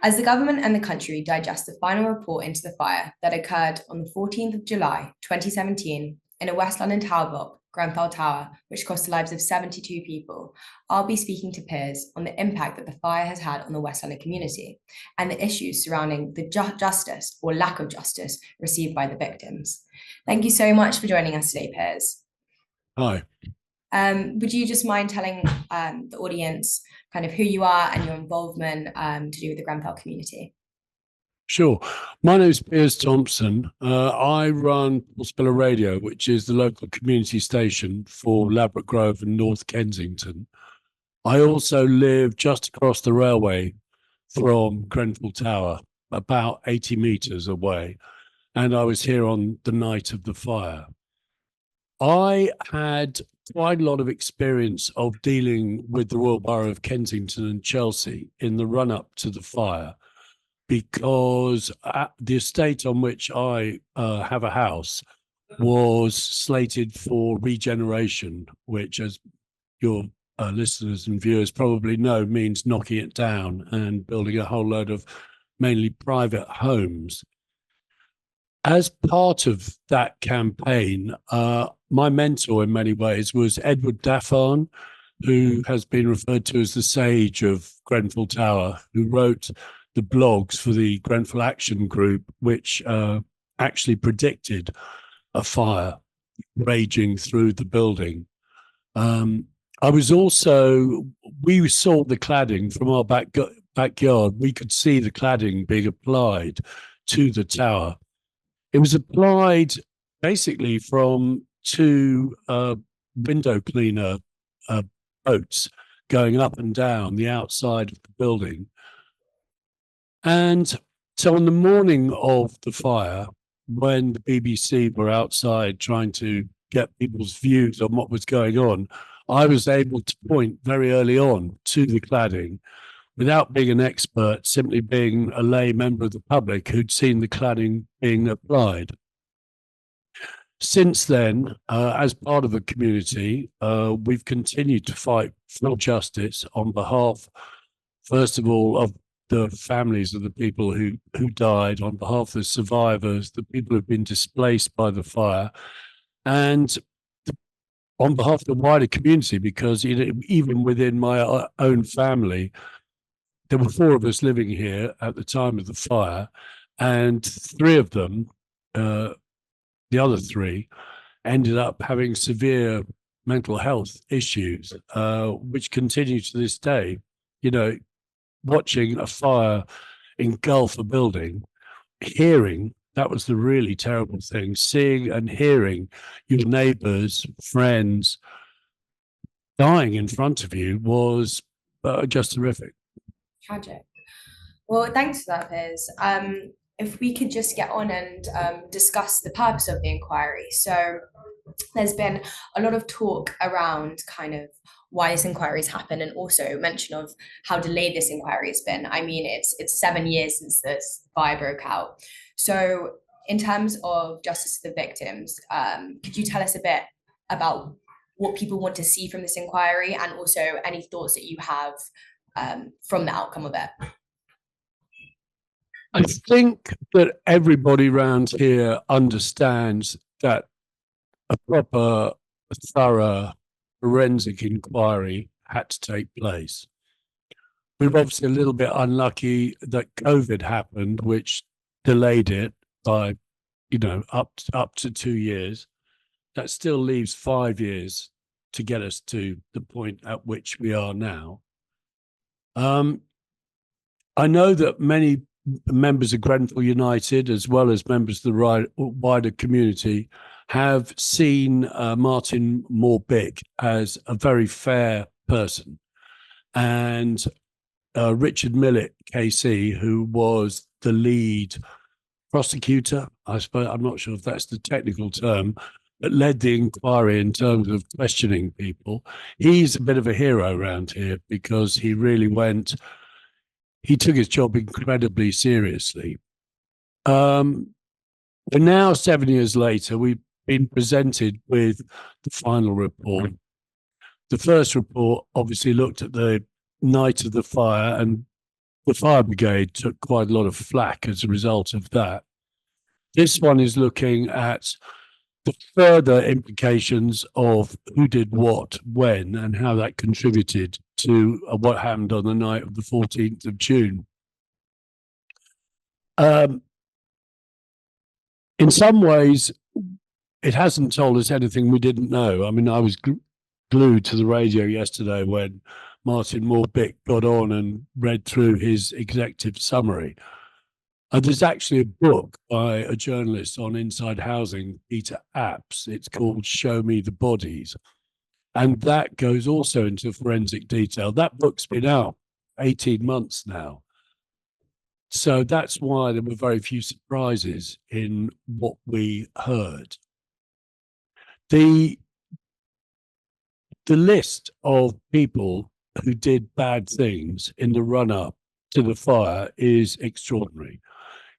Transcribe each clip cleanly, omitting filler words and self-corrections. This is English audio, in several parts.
As the government and the country digest the final report into the fire that occurred on the 14th of July 2017 in a West London tower block, Grenfell Tower, which cost the lives of 72 people, I'll be speaking to Piers on the impact that the fire has had on the West London community and the issues surrounding the justice or lack of justice received by the victims. Thank you so much for joining us today, Piers. Hi. Would you just mind telling the audience kind of who you are and your involvement to do with the Grenfell community? Sure. My name is Piers Thompson. I run Portobello Radio, which is the local community station for Ladbroke Grove and North Kensington. I also live just across the railway from Grenfell Tower, about 80 metres away, and I was here on the night of the fire. I had quite a lot of experience of dealing with the Royal Borough of Kensington and Chelsea in the run-up to the fire, because the estate on which I have a house was slated for regeneration, which, as your listeners and viewers probably know, means knocking it down and building a whole load of mainly private homes. As part of that campaign, my mentor in many ways was Edward Daffan, who has been referred to as the sage of Grenfell Tower, who wrote the blogs for the Grenfell Action Group, which actually predicted a fire raging through the building. We saw the cladding from our backyard. We could see the cladding being applied to the tower. It was applied basically from two window cleaner boats going up and down the outside of the building. And so on the morning of the fire, when the BBC were outside trying to get people's views on what was going on, I was able to point very early on to the cladding without being an expert, simply being a lay member of the public who'd seen the cladding being applied. Since then, as part of the community, we've continued to fight for justice on behalf, first of all, of the families of the people who died, on behalf of the survivors, the people who've been displaced by the fire, and on behalf of the wider community, because even within my own family, there were 4 of us living here at the time of the fire, and 3 of them, the other 3, ended up having severe mental health issues, which continue to this day. Watching a fire engulf a building, hearing, that was the really terrible thing, seeing and hearing your neighbours, friends dying in front of you was just horrific. Tragic. Well, thanks for that, Piers. If we could just get on and discuss the purpose of the inquiry. So there's been a lot of talk around kind of why this inquiry has happened, and also mention of how delayed this inquiry has been. I mean, it's 7 years since this fire broke out. So in terms of justice to the victims, could you tell us a bit about what people want to see from this inquiry, and also any thoughts that you have from the outcome of it? I think that everybody around here understands that a proper, thorough forensic inquiry had to take place. We were obviously a little bit unlucky that COVID happened, which delayed it by, up to 2 years. That still leaves 5 years to get us to the point at which we are now. I know that many members of Grenfell United, as well as members of the wider community, have seen Martin Moore-Bick as a very fair person. And Richard Millett, KC, who was the lead prosecutor, I suppose, I'm not sure if that's the technical term, but led the inquiry in terms of questioning people. He's a bit of a hero around here, because he really he took his job incredibly seriously. We're now 7 years later. We've been presented with the final report. The first report obviously looked at the night of the fire and the fire brigade took quite a lot of flack as a result of that. This one is looking at the further implications of who did what, when, and how that contributed to what happened on the night of the 14th of June. In some ways, it hasn't told us anything we didn't know. I mean, I was glued to the radio yesterday when Martin Morbick got on and read through his executive summary. And there's actually a book by a journalist on inside housing, Peter Apps. It's called Show Me the Bodies. And that goes also into forensic detail. That book's been out 18 months now. So that's why there were very few surprises in what we heard. The list of people who did bad things in the run-up to the fire is extraordinary.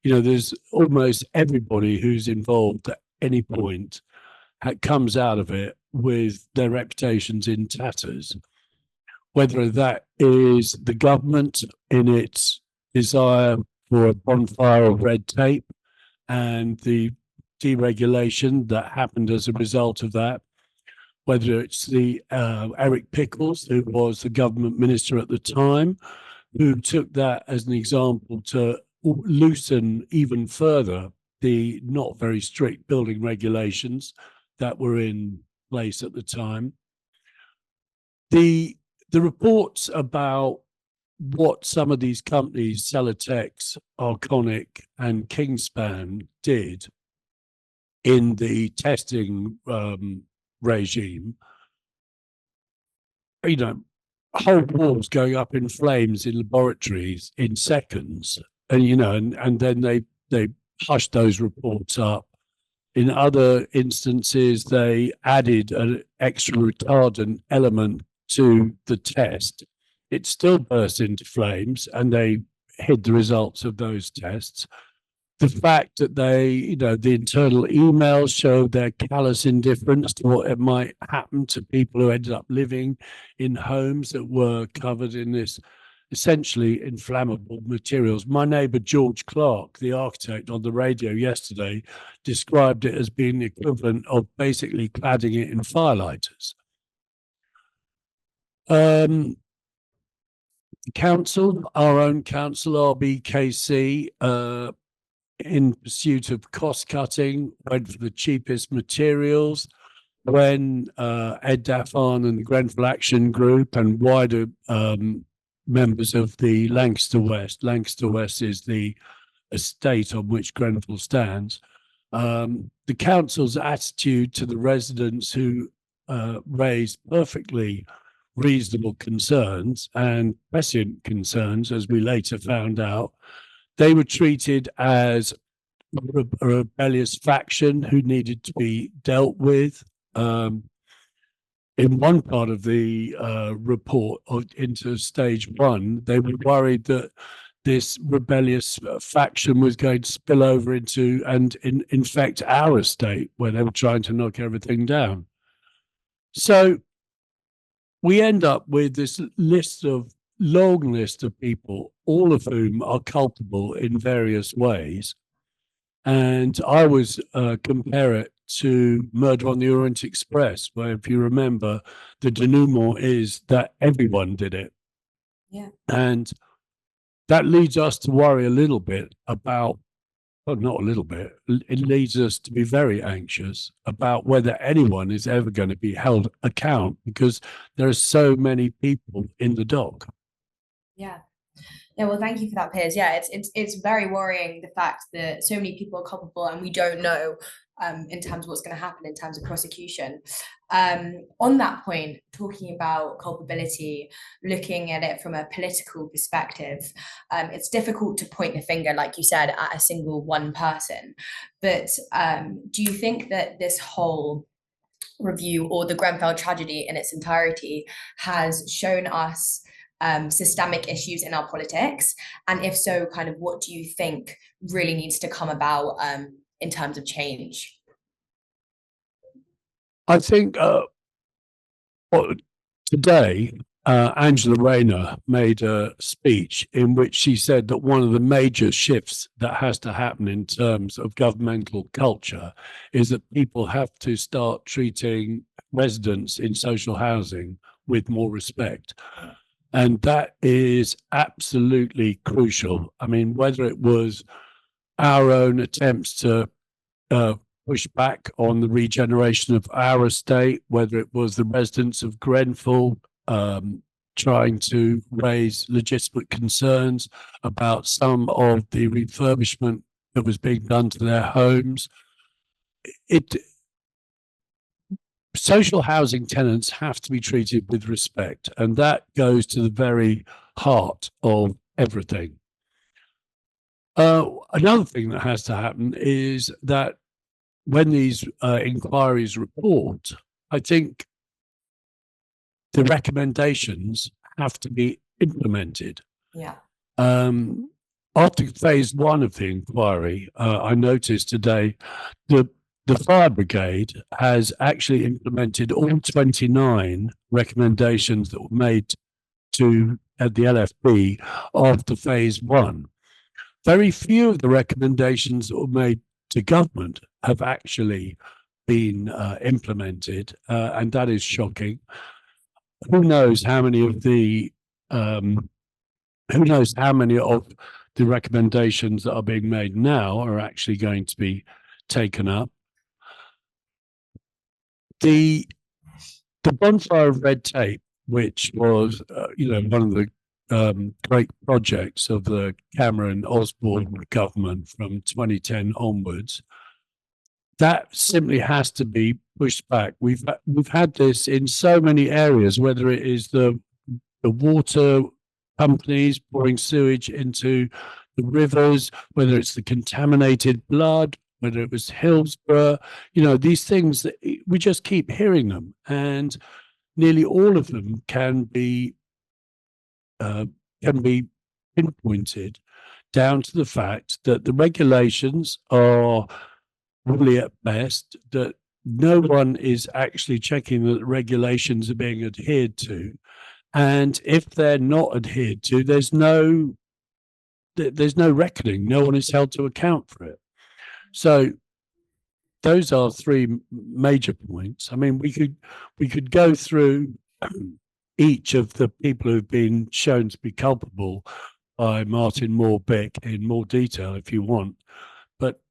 You know, there's almost everybody who's involved at any point comes out of it with their reputations in tatters, whether that is the government in its desire for a bonfire of red tape and the deregulation that happened as a result of that, whether it's the Eric Pickles, who was the government minister at the time, who took that as an example to loosen even further the not very strict building regulations that were in place at the time. The reports about what some of these companies, Celotex, Arconic, and Kingspan, did in the testing regime, you know, whole walls going up in flames in laboratories in seconds, and you know, and then they hushed those reports up. In other instances, they added an extra retardant element to the test. It still burst into flames, and they hid the results of those tests. The fact that they, you know, the internal emails showed their callous indifference to what might happen to people who ended up living in homes that were covered in this essentially inflammable materials. My neighbour George Clark, the architect, on the radio yesterday described it as being the equivalent of basically cladding it in firelighters. The council, our own council, RBKC, in pursuit of cost cutting, went for the cheapest materials. When Ed Daffan and the Grenfell Action Group and wider members of the Lancaster West is the estate on which Grenfell stands, the council's attitude to the residents who raised perfectly reasonable concerns and prescient concerns, as we later found out, they were treated as a rebellious faction who needed to be dealt with. In one part of the report into stage one, they were worried that this rebellious faction was going to spill over into and infect our estate, where they were trying to knock everything down. So we end up with this long list of people, all of whom are culpable in various ways. And I always compare it to Murder on the Orient Express, where, if you remember, the denouement is that everyone did it. Yeah. And that leads us to worry a little bit about, well, not a little bit, it leads us to be very anxious about whether anyone is ever going to be held account, because there are so many people in the dock. Yeah. Yeah, well, thank you for that, Piers. Yeah, it's very worrying, the fact that so many people are culpable and we don't know in terms of what's going to happen in terms of prosecution. On that point, talking about culpability, looking at it from a political perspective, it's difficult to point the finger, like you said, at a single one person. But do you think that this whole review, or the Grenfell tragedy in its entirety, has shown us systemic issues in our politics? And if so, kind of what do you think really needs to come about in terms of change? I think today Angela Rayner made a speech in which she said that one of the major shifts that has to happen in terms of governmental culture is that people have to start treating residents in social housing with more respect. And that is absolutely crucial. I mean, whether it was our own attempts to push back on the regeneration of our estate, whether it was the residents of Grenfell trying to raise legitimate concerns about some of the refurbishment that was being done to their homes. Social housing tenants have to be treated with respect, and that goes to the very heart of everything. Another thing that has to happen is that when these inquiries report, I think the recommendations have to be implemented. Yeah. After phase one of the inquiry, I noticed today the fire brigade has actually implemented all 29 recommendations that were made to at the LFB after phase one. Very few of the recommendations that were made to government have actually been implemented, and that is shocking. Who knows how many of the recommendations that are being made now are actually going to be taken up. The bonfire of red tape, which was one of the great projects of the Cameron Osborne government from 2010 onwards, that simply has to be pushed back. We've had this in so many areas, whether it is the water companies pouring sewage into the rivers, whether it's the contaminated blood, whether it was Hillsborough, these things that we just keep hearing them, and nearly all of them can be pinpointed down to the fact that the regulations are probably at best, that no one is actually checking that the regulations are being adhered to, and if they're not adhered to, there's no reckoning. No one is held to account for it. So those are three major points. I mean, we could go through each of the people who've been shown to be culpable by Martin Moore-Bick in more detail if you want. But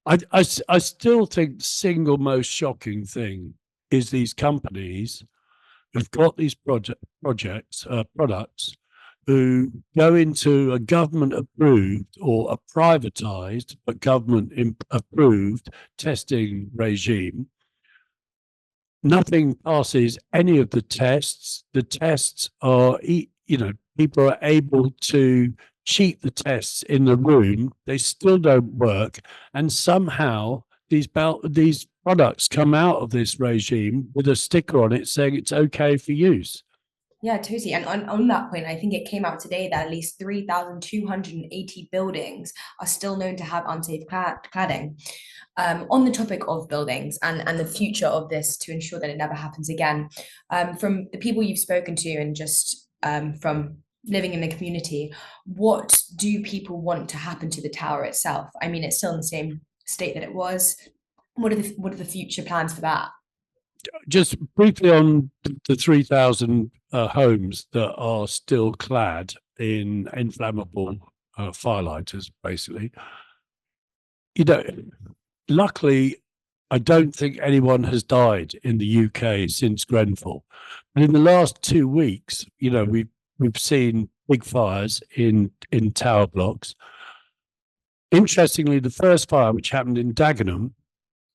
I still think the single most shocking thing is these companies who've got these products who go into a government approved or a privatized but government approved testing regime. Nothing passes any of the tests. The tests are, people are able to cheat the tests in the room. They still don't work. And somehow these products come out of this regime with a sticker on it saying it's okay for use. Yeah, totally. And on that point, I think it came out today that at least 3,280 buildings are still known to have unsafe cladding. On the topic of buildings and the future of this to ensure that it never happens again, from the people you've spoken to and just from living in the community, what do people want to happen to the tower itself? I mean, it's still in the same state that it was. What are the future plans for that? Just briefly on the 3,000 homes that are still clad in inflammable firelighters, basically. Luckily, I don't think anyone has died in the UK since Grenfell. But in the last 2 weeks, we've seen big fires in tower blocks. Interestingly, the first fire, which happened in Dagenham,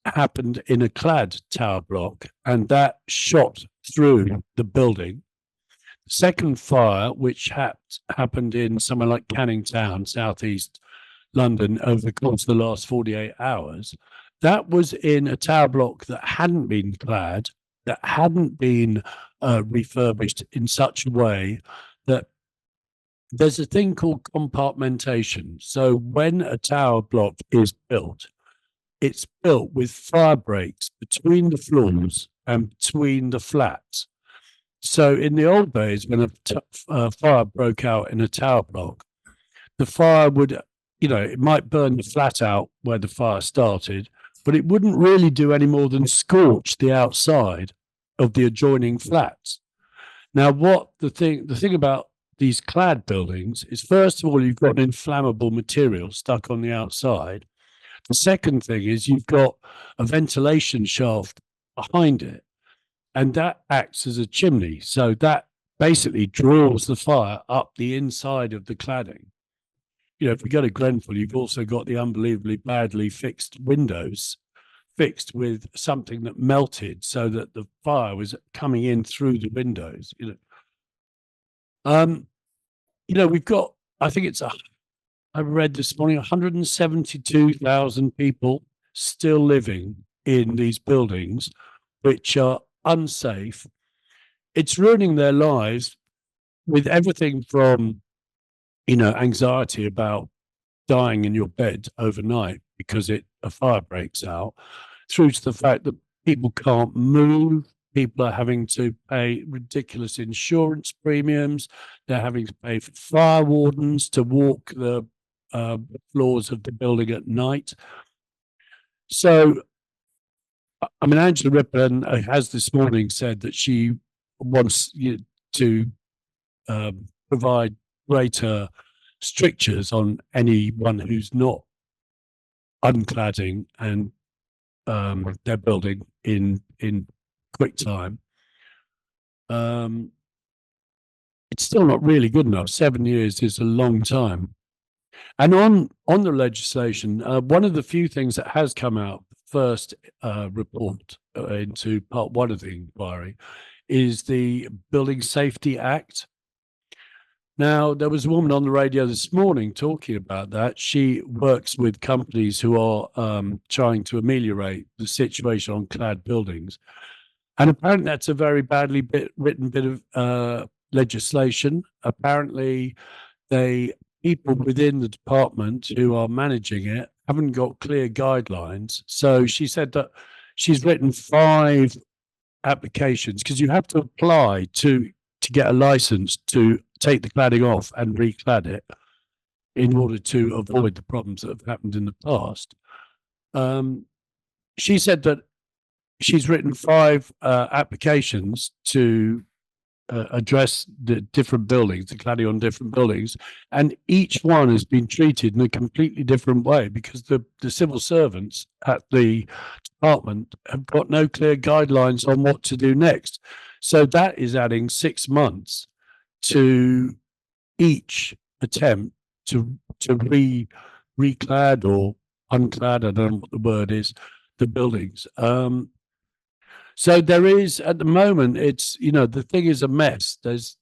happened in a clad tower block, and that shot through the building. The second fire, which happened in somewhere like Canning Town, southeast London, over the course of the last 48 hours, that was in a tower block that hadn't been clad, that hadn't been refurbished in such a way that there's a thing called compartmentation. So when a tower block is built, it's built with fire breaks between the floors and between the flats. So in the old days, when a fire broke out in a tower block, the fire would, it might burn the flat out where the fire started, but it wouldn't really do any more than scorch the outside of the adjoining flats. Now, the thing about these clad buildings is, first of all, you've got an inflammable material stuck on the outside. The second thing is you've got a ventilation shaft behind it, and that acts as a chimney. So that basically draws the fire up the inside of the cladding. If we go to Grenfell, you've also got the unbelievably badly fixed windows, fixed with something that melted so that the fire was coming in through the windows. We've got, I think I read this morning, 172,000 people still living in these buildings, which are unsafe. It's ruining their lives with everything from, anxiety about dying in your bed overnight because a fire breaks out, through to the fact that people can't move. People are having to pay ridiculous insurance premiums. They're having to pay for fire wardens to walk the floors of the building at night. So, I mean, Angela Rippon has this morning said that she wants to provide greater strictures on anyone who's not uncladding and their building in quick time. It's still not really good enough. 7 years is a long time. And on the legislation, one of the few things that has come out, first report into part one of the inquiry, is the Building Safety Act. Now, there was a woman on the radio this morning talking about that. She works with companies who are trying to ameliorate the situation on clad buildings. And apparently that's a very badly written bit of legislation. Apparently people within the department who are managing it haven't got clear guidelines. So she said that she's written 5 applications, because you have to apply to get a license to take the cladding off and reclad it in order to avoid the problems that have happened in the past. She said that she's written 5 applications to address the different buildings, the cladding on different buildings, and each one has been treated in a completely different way, because the civil servants at the department have got no clear guidelines on what to do next. So that is adding 6 months to each attempt to reclad or unclad, I don't know what the word is, the buildings. So there is, at the moment, it's, the thing is a mess. There's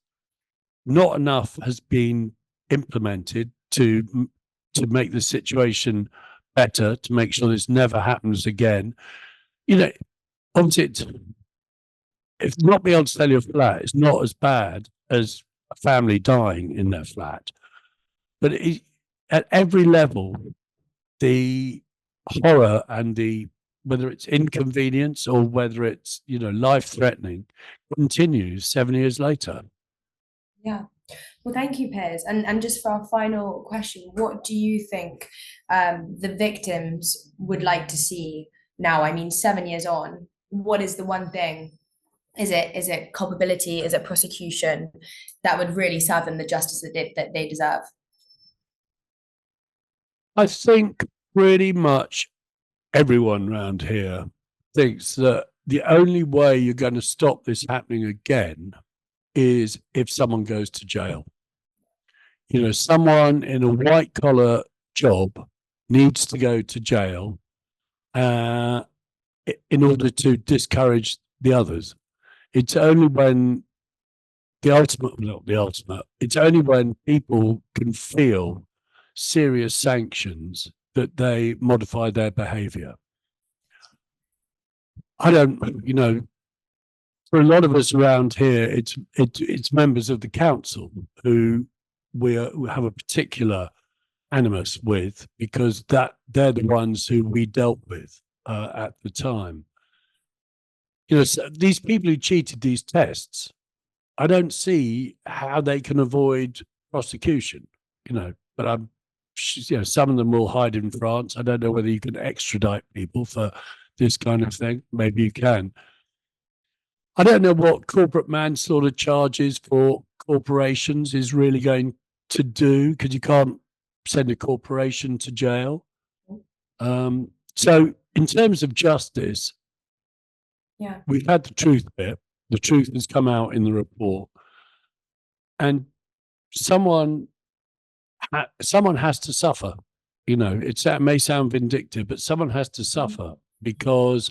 not enough has been implemented to make the situation better, to make sure this never happens again. Obviously, if not being able to sell your flat is not as bad as a family dying in their flat, but at every level, the horror and whether it's inconvenience or whether it's life-threatening, continues 7 years later. Yeah. Well, thank you, Piers. And just for our final question, what do you think the victims would like to see now? I mean, 7 years on, what is the one thing? Is it culpability? Is it prosecution that would really serve them the justice that they deserve? I think pretty much everyone around here thinks that the only way you're going to stop this happening again is if someone goes to jail. Someone in a white collar job needs to go to jail in order to discourage the others. It's only when it's only when people can feel serious sanctions that they modify their behavior. I don't, for a lot of us around here, it's members of the council who we have a particular animus with, because they're the ones who we dealt with at the time. So these people who cheated these tests, I don't see how they can avoid prosecution, but some of them will hide in France. I don't know whether you can extradite people for this kind of thing. Maybe you can. I don't know what corporate manslaughter charges for corporations is really going to do, because you can't send a corporation to jail. So in terms of justice, we've had the truth bit. The truth has come out in the report, and someone has to suffer. It may sound vindictive, but someone has to suffer, because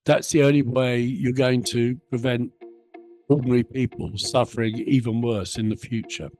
that's the only way you're going to prevent ordinary people suffering even worse in the future.